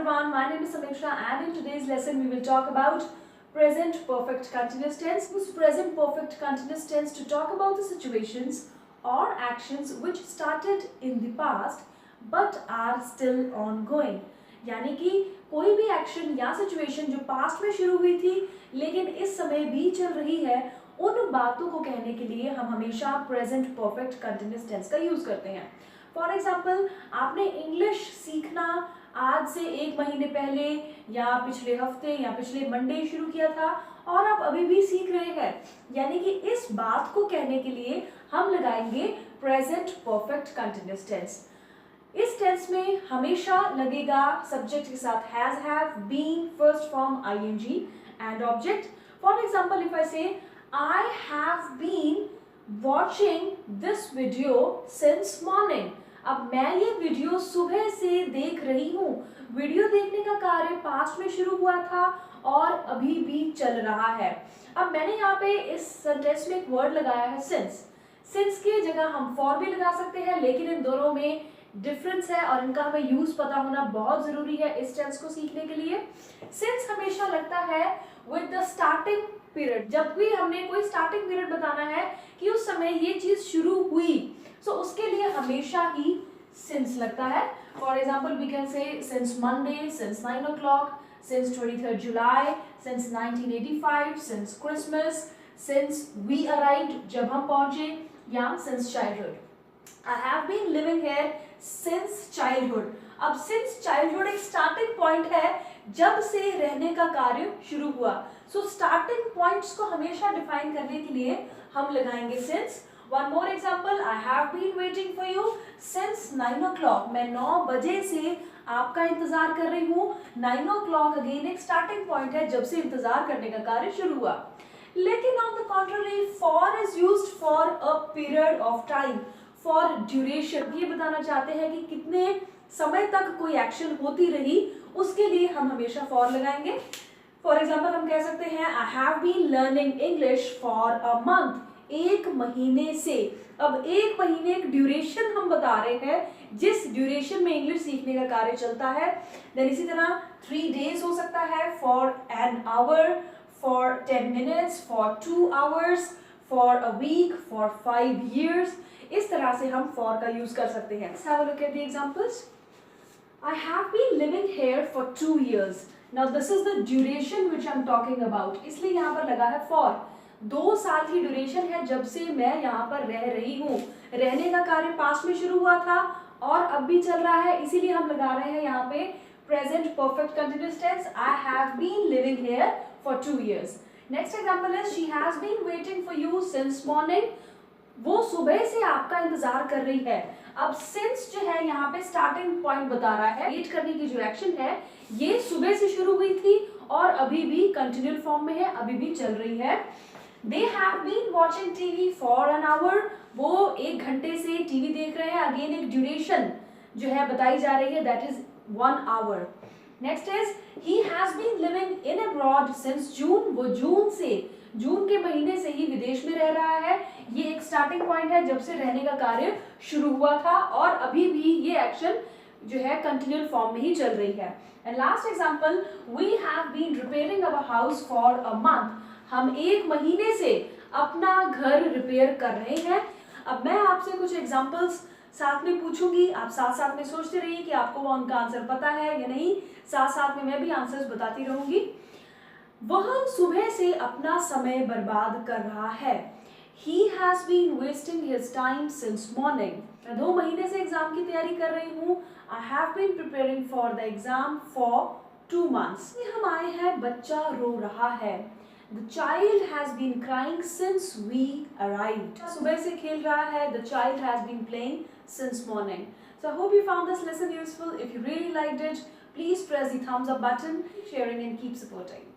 everyone, my name is Samiksha and in today's lesson we will talk about present perfect continuous tense. Use present perfect continuous tense to talk about the situations or actions which started in the past but are still ongoing. यानी कि कोई भी action या situation जो past में शुरू हुई थी लेकिन इस समय भी चल रही है, उन बातों को कहने के लिए हम हमेशा प्रेजेंट परफेक्ट कंटिन्यूअस टेंस का यूज करते हैं. फॉर एग्जाम्पल, आपने इंग्लिश सीखना आज से 1 महीने पहले या पिछले हफ्ते या पिछले मंडे शुरू किया था और आप अभी भी सीख रहे हैं, यानी कि इस बात को कहने के लिए हम लगाएंगे प्रेजेंट परफेक्ट कंटिन्यूअस टेंस. इस टेंस में हमेशा लगेगा सब्जेक्ट के साथ has, have, been, first form ING and object. For example, if I say I have been watching this video since morning. अब मैं ये वीडियो सुबह से देख रही हूँ. वीडियो देखने का कार्य पास्ट में शुरू हुआ था और अभी भी चल रहा है. अब मैंने यहाँ पे इस सेंटेंस में एक वर्ड लगाया है सिंस. सिंस की जगह हम फॉर भी लगा सकते हैं, लेकिन इन दोनों में डिफरेंस है और इनका हमें यूज पता होना बहुत जरूरी है इस टेंस को सीखने के लिए. सिंस हमेशा लगता है विद द स्टार्टिंग पीरियड. जब भी हमने कोई स्टार्टिंग पीरियड बताना है कि उस समय ये चीज शुरू हुई, सो उसके लिए हमेशा ही सिंस लगता है. For example, we can say since Monday, since 9 o'clock, since 23rd July, since 1985, since Christmas, since we arrived, जब हम पहुंचे, या since childhood. I have been living here since childhood. अब since childhood एक starting point है जब से रहने का कार्य शुरू हुआ. So starting points को हमेशा define करने के लिए हम लगाएंगे since. One more example, I have been waiting for you since 9 o'clock. मैं 9 बजे से आपका इंतजार कर रही हूँ. 9 o'clock again एक starting point है जब से इंतजार करने का कार्य शुरू हुआ. लेकिन on the contrary, for is used for a period of time. For duration, ये बताना चाहते हैं कि कितने समय तक कोई एक्शन होती रही, उसके लिए हम हमेशा फॉर लगाएंगे. फॉर एग्जाम्पल, हम कह सकते हैं I have been learning English for a month. 1 महीने से. अब 1 महीने एक ड्यूरेशन हम बता रहे हैं जिस ड्यूरेशन में इंग्लिश सीखने का कार्य चलता है. देन इसी तरह 3 days हो सकता है, for an hour, for 10 minutes, for 2 hours, for a week, for 5 years. इस तरह से हम फॉर का यूज कर सकते हैं. Let's have a look at the examples. I have been living here for 2 years. Now this is the duration which I'm talking about. इसलिए यहाँ पर लगा है for. 2 साल की ड्यूरेशन है जब से मैं यहाँ पर रह रही हूँ. रहने का कार्य पास्ट में शुरू हुआ था और अब भी चल रहा है, इसीलिए हम लगा रहे हैं यहाँ पे present perfect continuous tense. I have been living here for 2 years. Next example is she has been waiting for you since morning. वो सुबह से आपका इंतजार कर रही है. अब सिंस जो है यहाँ पे स्टार्टिंग पॉइंट बता रहा है. वेट करने की जो एक्शन है ये सुबह से शुरू हुई थी और अभी भी कंटिन्यूअल फॉर्म में है, अभी भी चल रही है. They have been watching TV for an hour. वो 1 घंटे से टीवी देख रहे हैं. अगेन एक ड्यूरेशन जो है बताई जा रही है, that is 1 hour. Next is he has been living in abroad since June. वो जून के महीने से ही विदेश में रह रहा है. ये एक स्टार्टिंग पॉइंट है जब से रहने का कार्य शुरू हुआ था और अभी भी ये एक्शन जो है कंटिन्यूअल फॉर्म में ही चल रही है. And last example, we have been repairing our house for a month. हम 1 महीने से अपना घर रिपेयर कर रहे हैं. अब मैं आपसे कुछ एग्जांपल्स साथ में पूछूंगी, आप साथ साथ में सोचते रहिए कि आपको वो उनका आंसर पता है या नहीं. साथ साथ में मैं भी आंसर्स बताती रहूंगी. वह सुबह से अपना समय बर्बाद कर रहा है. He has been wasting his time since morning. मैं 2 महीने से एग्जाम की तैयारी कर रही हूँ. I have been preparing for the exam for 2 months. हम आए हैं, बच्चा रो रहा है. The child has been crying since we arrived. सुबह से खेल रहा है. The child has been playing since morning. So I hope you found this lesson useful. If you really liked it, please press the thumbs up button, sharing and keep supporting.